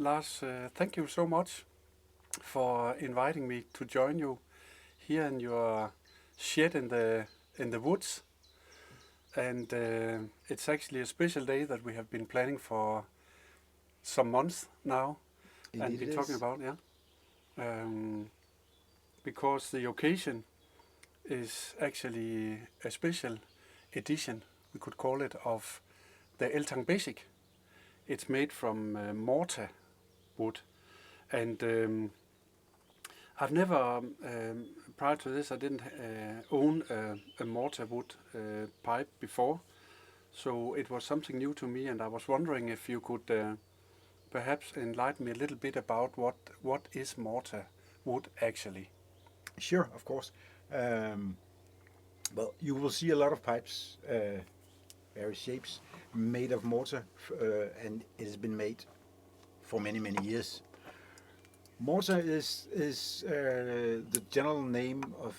Lars, thank you so much for inviting me to join you here in your shed in the woods. And it's actually a special day that we have been planning for some months now and Indeed been it talking is. about, yeah. Um, because the occasion is actually a special edition, we could call it, of the Eltang Basic. It's made from Morta wood, and I've never, prior to this, I didn't own a Morta wood pipe before, so it was something new to me, and I was wondering if you could perhaps enlighten me a little bit about what is Morta wood actually. Sure, of course. Um, well, you will see a lot of pipes, various shapes, made of mortar, and it has been made for many, many years. Mortar is the general name of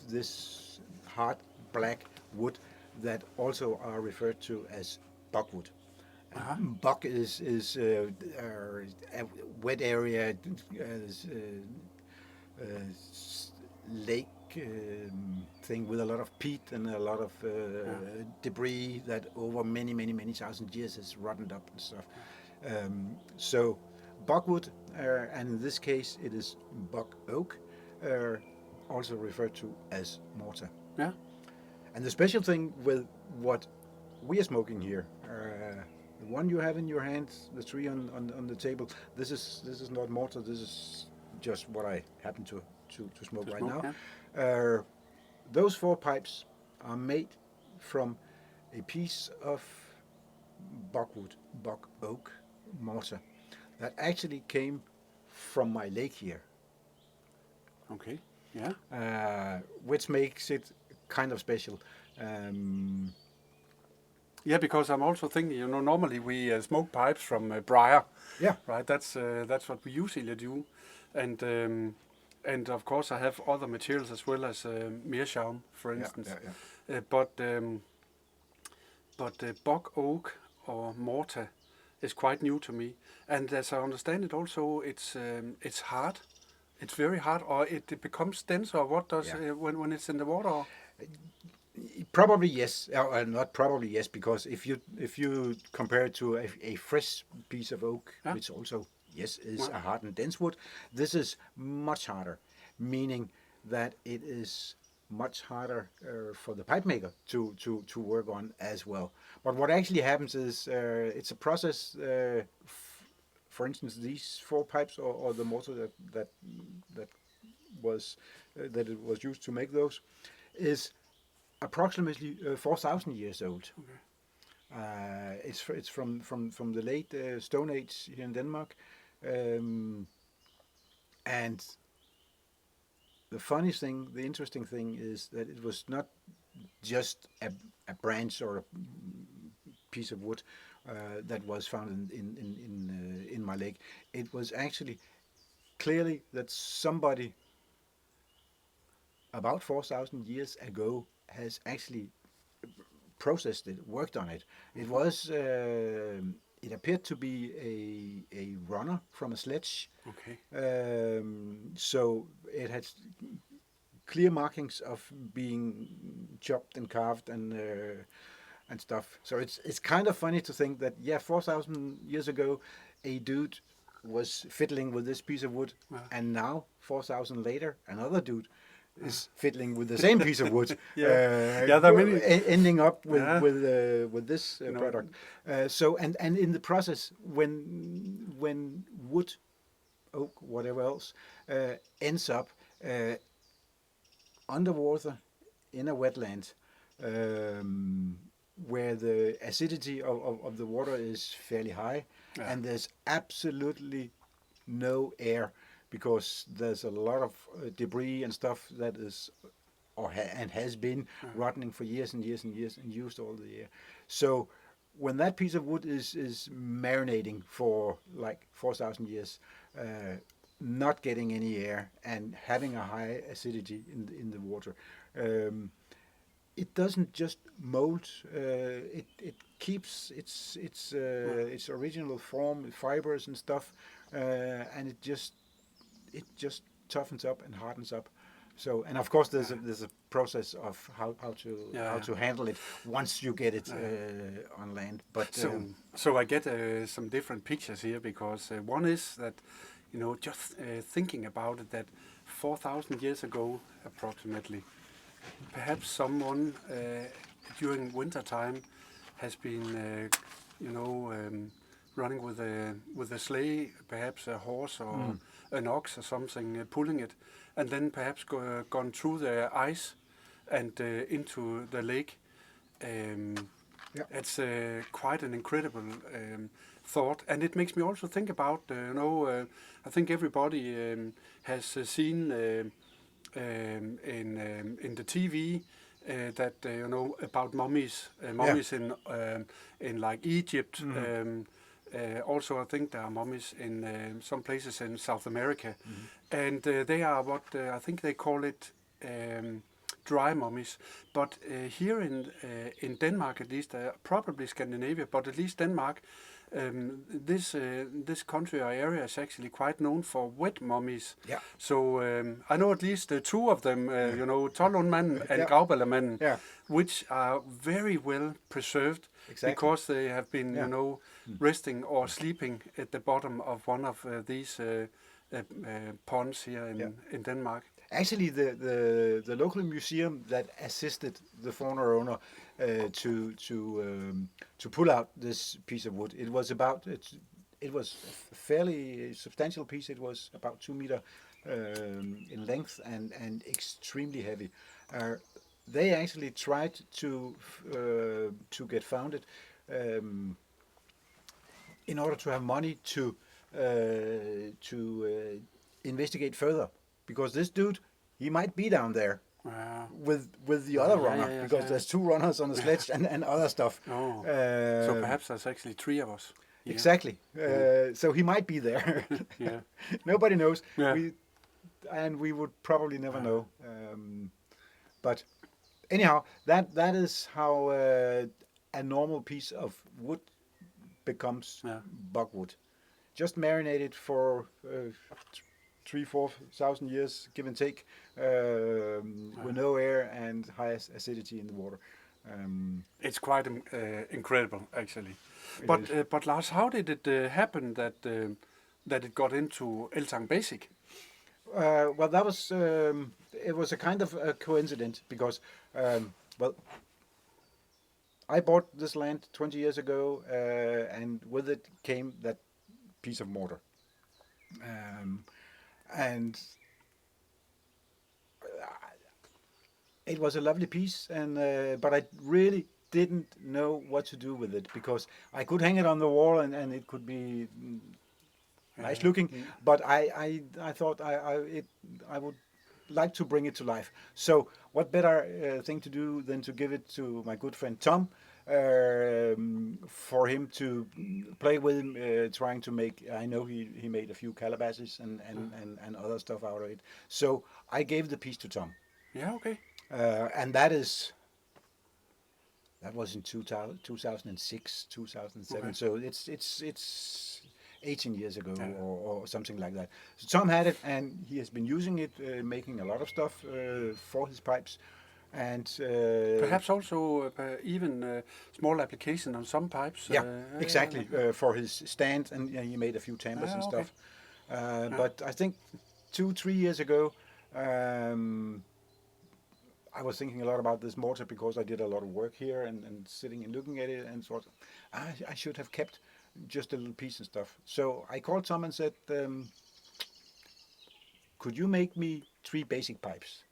this hard black wood that also are referred to as buckwood. And Uh-huh. buck is a wet area, uh, lake thing with a lot of peat and a lot of Yeah. debris that over many, many, many thousand years has rotted up and stuff. So buckwood, and in this case it is buck oak, uh, also referred to as mortar. Yeah. And the special thing with what we are smoking here, the one you have in your hand, the tree on the table, this is not mortar. This is just what I happen to smoke To right smoke. now. Yeah. Uh, those four pipes are made from a piece of buckwood, buck oak mortar that actually came from my lake here, Okay. Yeah. which makes it kind of special. Um, Yeah, because I'm also thinking, normally we smoke pipes from briar, yeah, right? That's what we usually do, and of course I have other materials as well as meerschaum, for yeah, instance. yeah, yeah. But buck oak or mortar is quite new to me, and as I understand it, also it's hard. It's very hard, or it becomes dense, or what does Yeah. when it's in the water? Probably yes, not probably yes, because if you compare it to a fresh piece of oak, Yeah. which also yes is Well, a hard and dense wood, this is much harder, meaning that it is much harder for the pipe maker to work on as well. But what actually happens is it's a process. For instance, these four pipes or the mortar that was that it was used to make those is approximately 4,000 years old. okay. It's from the late Stone Age here in Denmark, um, and the funny thing, the interesting thing is that it was not just a branch or a piece of wood that was found in my lake. It was actually clearly that somebody about 4,000 years ago has actually processed it, worked on it. It Mhm. was. It appeared to be a runner from a sledge, Okay. so it had clear markings of being chopped and carved and stuff. So it's kind of funny to think that yeah, 4,000 years ago, a dude was fiddling with this piece of wood, Well, and now 4,000 later, another dude is fiddling with the same piece of wood, yeah. Yeah, there are many. ending up Yeah. with this You know. product. So in the process, when wood, oak, whatever else, ends up uh, underwater in a wetland, um, where the acidity of the water is fairly high, Yeah. and there's absolutely no air because there's a lot of debris and stuff that is and has been Yeah. rotting for years and years and years and used all the year. So when that piece of wood is marinating for like 4,000 years, not getting any air and having a high acidity in the water, um, it doesn't just mold. It keeps its original form, fibers and stuff, and it just toughens up and hardens up. So, and of course, there's a process of how to handle it once you get it on land. But So I get some different pictures here, because one is that, just thinking about it, that 4,000 years ago, approximately, perhaps someone during winter time has been, running with a sleigh, perhaps a horse or an ox or something, pulling it, and then perhaps gone through the ice and into the lake. It's quite an incredible thought, and it makes me also think about, I think everybody has seen in the TV that about mummies in like Egypt. Also, I think there are mummies in some places in South America, and they are what I think they call it dry mummies. But here in Denmark, at least, probably Scandinavia, but at least Denmark, this country or area is actually quite known for wet mummies. Yeah. So I know at least two of them, Tollundmanden and Grauballemanden, which are very well preserved. Exactly. Because they have been, resting or sleeping at the bottom of one of these ponds here in Denmark. Actually, the local museum that assisted the former owner to pull out this piece of wood, it was a fairly substantial piece. It was about 2 meter in length and extremely heavy. They actually tried to get founded in order to have money to investigate further, because this dude, he might be down there with the other runner, because there's 2 runners on the sledge and other stuff. Oh, so perhaps there's actually 3 of us. Yeah. Exactly. So he might be there. Nobody knows. Yeah. We would probably never know. But anyhow, that is how a normal piece of wood becomes bogwood. Just marinated for 3,000-4,000 years, give and take, with no air and high acidity in the water. It's quite incredible, actually. But Lars, how did it happen that it got into Eltang Basic? Well, that was it was a kind of a coincidence, because I bought this land 20 years ago, and with it came that piece of mortar. And it was a lovely piece, but I really didn't know what to do with it, because I could hang it on the wall and it could be nice looking, but I thought I would like to bring it to life. So what better thing to do than to give it to my good friend Tom, for him to play with him, trying to make. I know he made a few calabashes and other stuff out of it. So I gave the piece to Tom. Yeah, okay. And that was in 2006, 2007. Okay. So it's 18 years ago, or something like that. So Tom had it, and he has been using it, making a lot of stuff for his pipes. And perhaps also even small application on some pipes. Exactly, for his stand, and he made a few timbers and stuff. But I think 2-3 years ago, I was thinking a lot about this mortar, because I did a lot of work here and sitting and looking at it, and thought I should have kept just a little piece and stuff. So I called Tom and said, could you make me 3 basic pipes?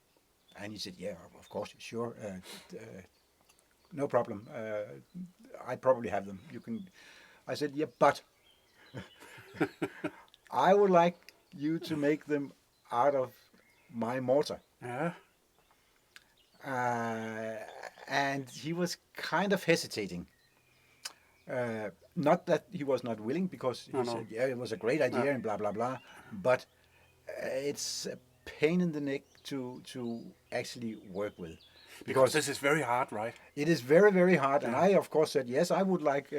And he said, yeah, of course, sure, no problem. I probably have them. You can. I said, yeah, but I would like you to make them out of my mortar. Yeah. And he was kind of hesitating. Not that he was not willing, because he said, yeah, it was a great idea and blah, blah, blah. But it's a pain in the neck to actually work with. Because this is very hard, right? It is very, very hard, and I, of course, said yes. I would like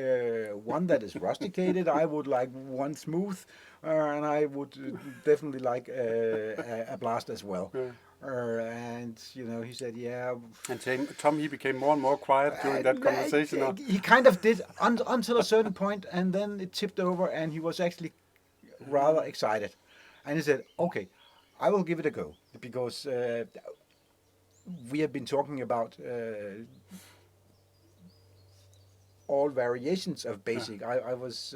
one that is rusticated. I would like one smooth, and I would definitely like a blast as well. Yeah. And he said, yeah. And Tom, he became more and more quiet during that conversation. He kind of did until a certain point, and then it tipped over, and he was actually rather excited. And he said, okay, I will give it a go, because we have been talking about all variations of Basic. I was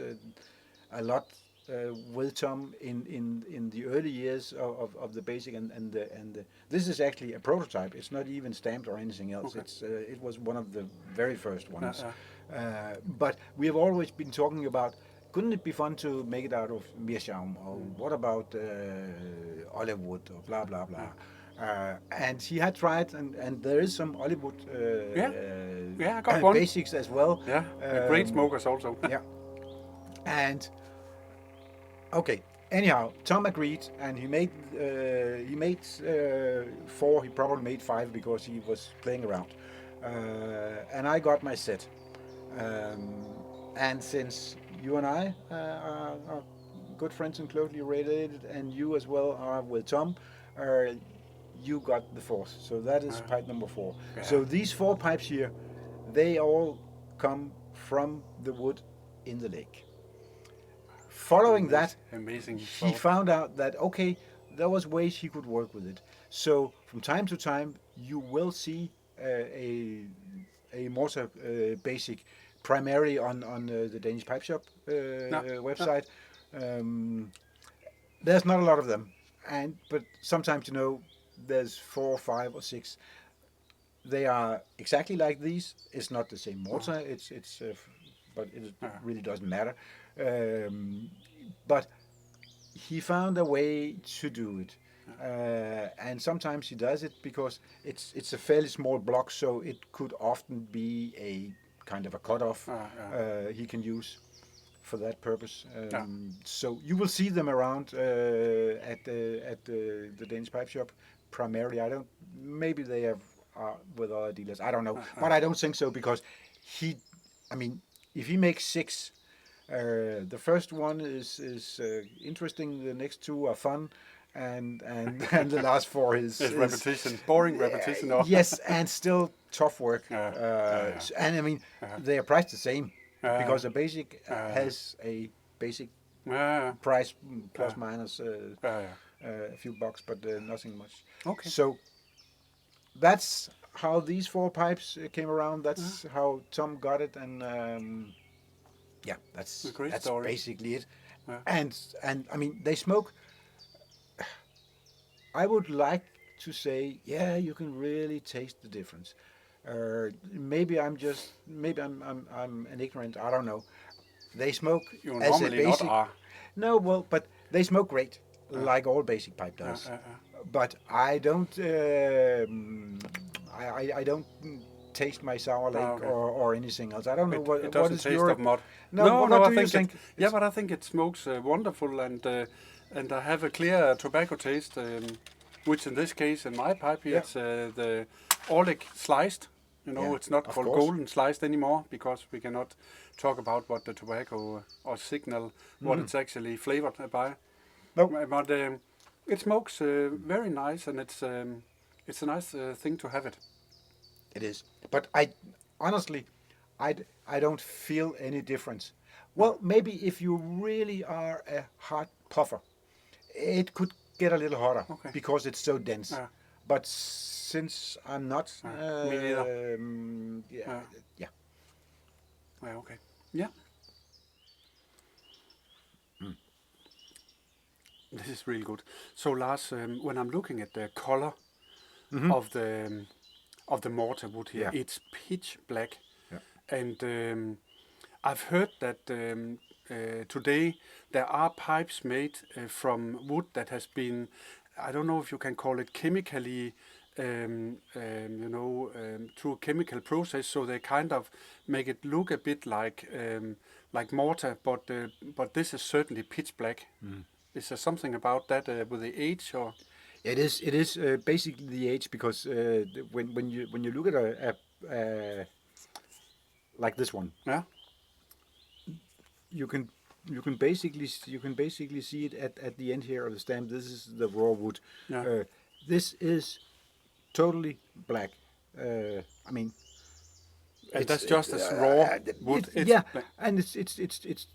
a lot with Tom in the early years of the Basic, and this is actually a prototype. It's not even stamped or anything else. Okay. It was one of the very first ones. But we have always been talking about, couldn't it be fun to make it out of meerschaum, or what about olive wood, or blah blah blah. And he had tried, and there is some olive wood I got one. Basics as well. Yeah, great smokers also. Yeah. And okay, anyhow, Tom agreed, and he made 4. He probably made 5 because he was playing around. And I got my set. And since you and I are good friends and closely related, and you as well are with Tom, you got the 4th. So that is pipe number 4. Yeah. So these 4 pipes here, they all come from the wood in the lake. Following that, he found out that, okay, there was ways he could work with it. So from time to time, you will see a Morta Basic, primarily on the Danish Pipe Shop website. There's not a lot of them, but sometimes, there's 4, 5, or 6. They are exactly like these. It's not the same Morta. But it really doesn't matter. But he found a way to do it, and sometimes he does it because it's a fairly small block, so it could often be a kind of a cutoff he can use for that purpose. So you will see them around at the Danish Pipe Shop primarily. Maybe they have with other dealers. I don't know, but I don't think so, because if he makes 6, the first one is interesting. The next 2 are fun, and the last 4 is repetition, boring repetition. Yes, and still tough work. And they are priced the same, because a Basic has a basic price plus minus a few bucks, but nothing much. Okay. So that's how these 4 pipes came around. That's how Tom got it, and that's basically it. And they smoke. I would like to say, you can really taste the difference. Maybe I'm an ignorant. I don't know. They smoke you as normally a Basic. Not are. No, well, but they smoke great, like all Basic pipe does. But I don't. I don't taste my sour lake or anything else. I don't know what. It doesn't what is taste your, of mud. No, what do you think? But I think it smokes wonderful, and I have a clear tobacco taste, which in this case, in my pipe here, it's the Orlik sliced. It's not called golden sliced anymore, because we cannot talk about what the tobacco or signal what it's actually flavored by. No. But it smokes very nice, and it's a nice thing to have it. It is, but honestly, I don't feel any difference. Well, maybe if you really are a hard puffer, it could get a little hotter because it's so dense. But since I'm not, me neither. Okay. Yeah. This is really good. So Lars, when I'm looking at the color of the Morta wood here, it's pitch black, and I've heard that today there are pipes made from wood that has been, I don't know if you can call it chemically, through a chemical process, so they kind of make it look a bit like Morta, but this is certainly pitch black. Is there something about that with the age, or? It is basically the age because when you look at a like this one, Yeah. you can you can basically see it at the end here of the stem. This is the raw wood. Yeah. This is totally black. I mean, And that's just as raw wood. It's yeah, black. and it's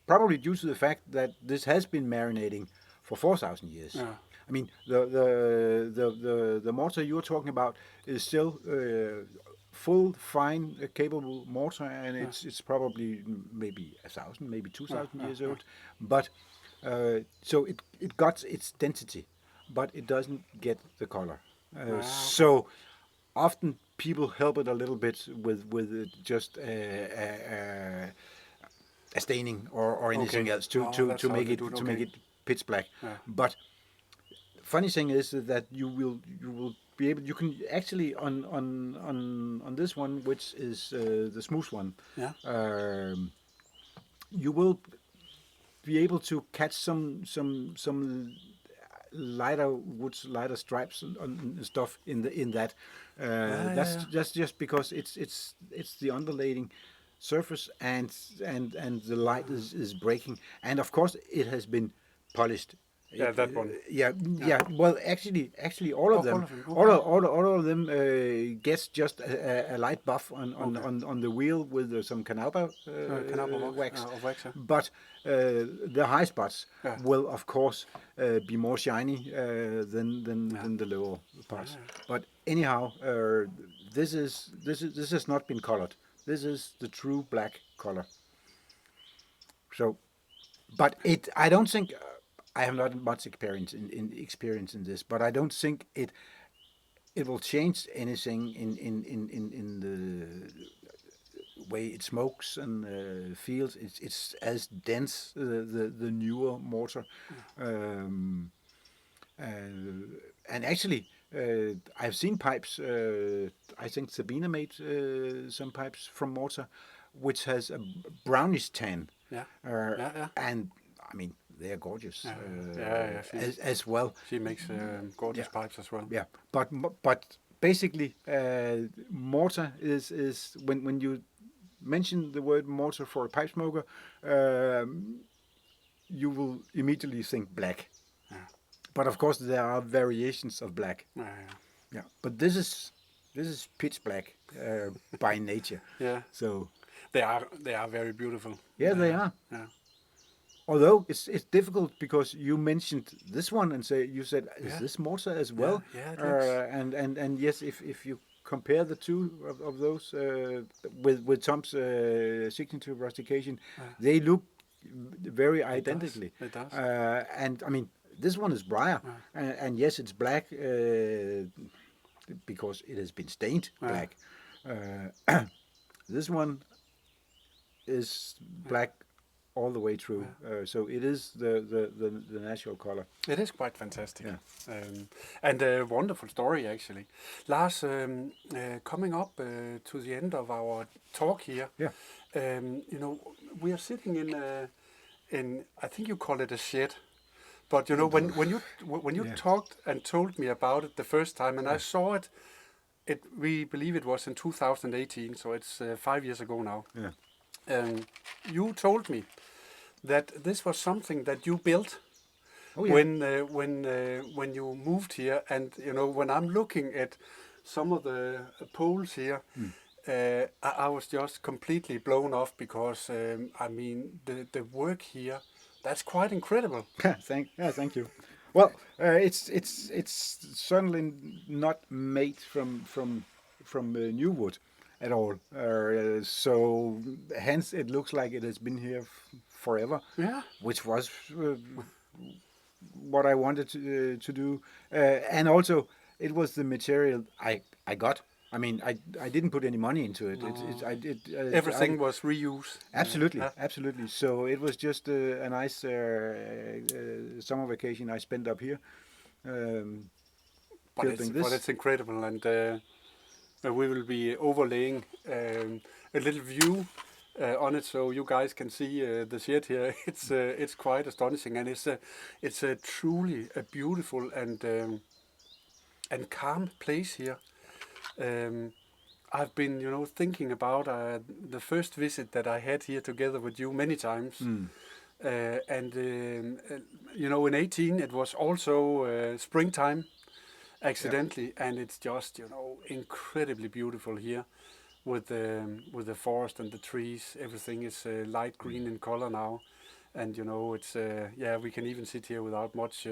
probably due to the fact that this has been marinating for 4,000 years. Yeah. I mean, the mortar you're talking about is still full, fine, capable mortar, and it's probably maybe 1,000, maybe 2,000 years old. But so it got its density, but it doesn't get the color. So often people help it a little bit with just a staining or anything Okay. else to Oh, to that's to how make they it do it. to Okay. make it pitch black. Yeah. But funny thing is that you will be able, you can actually on this one, which is the smooth one, Yeah. you will be able to catch some lighter woods, lighter stripes and stuff in that. That's just because it's the undulating surface and the light is breaking, and of course it has been polished. Yeah, that one. Yeah. Well, actually, all of Oh, all them, of them. Okay. all of them gets just a light buff Okay. on the wheel with some canapa Canapa wax. of wax. Yeah. But the high spots Yeah. will, of course, be more shiny than the lower parts. But anyhow, this has not been colored. This is the true black color. So, but I don't think I have not much experience in this, but I don't think it will change anything in the way it smokes and feels. It's as dense the newer mortar, and actually I've seen pipes. I think Sabina made some pipes from mortar, which has a brownish tan. Yeah. Yeah. And I mean they are gorgeous as well. She makes gorgeous pipes as well. Yeah, but basically, mortar is when you mention the word mortar for a pipe smoker, you will immediately think black. Yeah. But of course, there are variations of black. Yeah. Yeah, but this is pitch black by nature. Yeah. So they are very beautiful. yeah, they are. Yeah. Although it's difficult because you mentioned this one and you said is this mortar as well? Yeah, it looks. And yes, if you compare the two of those with Tom's signature rustication, they look very identically. It does. And I mean this one is briar, and yes, it's black because it has been stained black. This one is black all the way through. So it is the natural color. It is quite fantastic. Yeah. And a wonderful story, actually. Lars, coming up to the end of our talk here, we are sitting in I think you call it a shed. But when you talked and told me about it the first time, and I saw it, we believe it was in 2018, so it's 5 years ago now. Yeah. You told me that this was something that you built when you moved here, and when I'm looking at some of the poles here, I was just completely blown off because I mean the work here, that's quite incredible. Thank you. Well, it's certainly not made from new wood at all. So hence it looks like it has been here forever. Yeah. Which was what I wanted to do, and also it was the material I got. I mean, I didn't put any money into it. No. Everything was reused. Absolutely, absolutely. So it was just a nice summer vacation I spent up here. But it's incredible, and we will be overlaying a little view on it, so you guys can see the shed here. It's quite astonishing, and it's a truly a beautiful and calm place here. I've been, thinking about the first visit that I had here together with you many times. In 18 it was also springtime accidentally, and it's just, incredibly beautiful here with the forest and the trees. Everything is light green in color now, and it's we can even sit here without much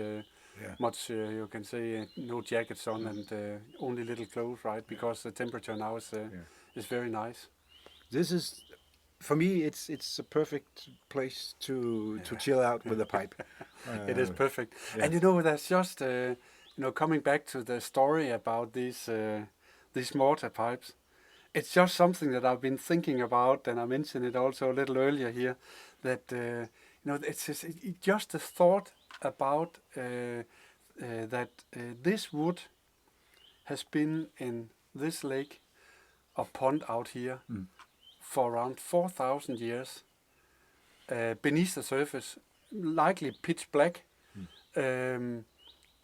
you can say no jackets on and only little clothes, right? Because the temperature now is very nice. This is, for me, it's a perfect place to chill out with a pipe. It is perfect. Yeah. And that's just coming back to the story about these mortar pipes. It's just something that I've been thinking about, and I mentioned it also a little earlier here, that it's just a thought about that this wood has been in this lake or pond out here for around 4,000 years beneath the surface, likely pitch black, and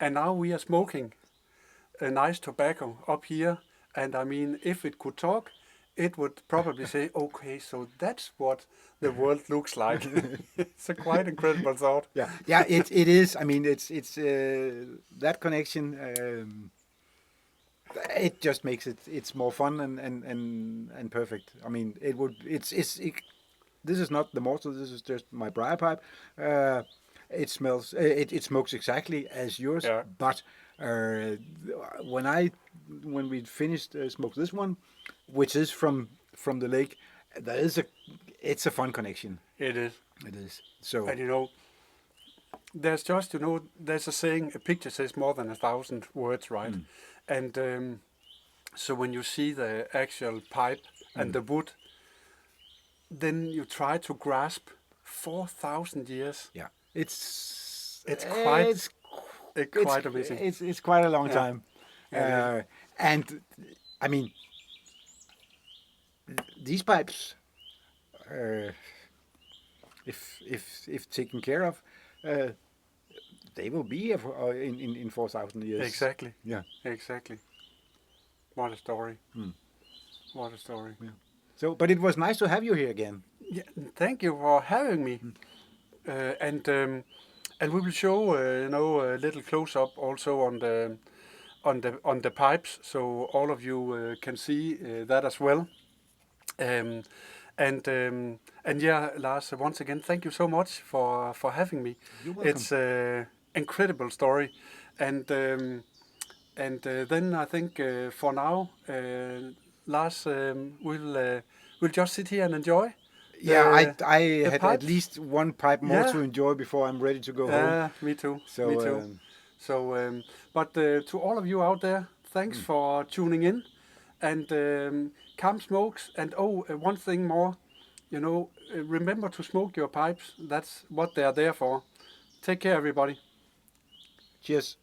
now we are smoking a nice tobacco up here. And I mean, if it could talk, it would probably say, okay, so that's what the world looks like. It's a quite incredible thought. Yeah, it is. I mean, it's that connection. It just makes it's more fun and perfect. I mean, this is not the mortar. This is just my briar pipe. It smells. It smokes exactly as yours. Yeah. But when we finished smoke this one, which is from the lake, it's a fun connection. It is. It is. So. And there's just there's a saying: a picture says more than 1,000 words, right? And so when you see the actual pipe and the wood, then you try to grasp 4,000 years. Yeah, it's quite amazing. It's quite a long time, and I mean these pipes, if taken care of, they will be in 4,000 years. Exactly. Yeah. Exactly. What a story. What a story. Yeah. So, but it was nice to have you here again. Yeah, thank you for having me. And we will show a little close up also on the pipes, so all of you can see that as well. And yeah, Lars, once again, thank you so much for having me. You're welcome. It's an incredible story, and then I think for now, Lars, we'll just sit here and enjoy. Yeah, I had pipes. at least one pipe more to enjoy before I'm ready to go home. Me too. So, me too. But to all of you out there, thanks for tuning in, and calm smokes. And one thing more, remember to smoke your pipes. That's what they are there for. Take care, everybody. Cheers.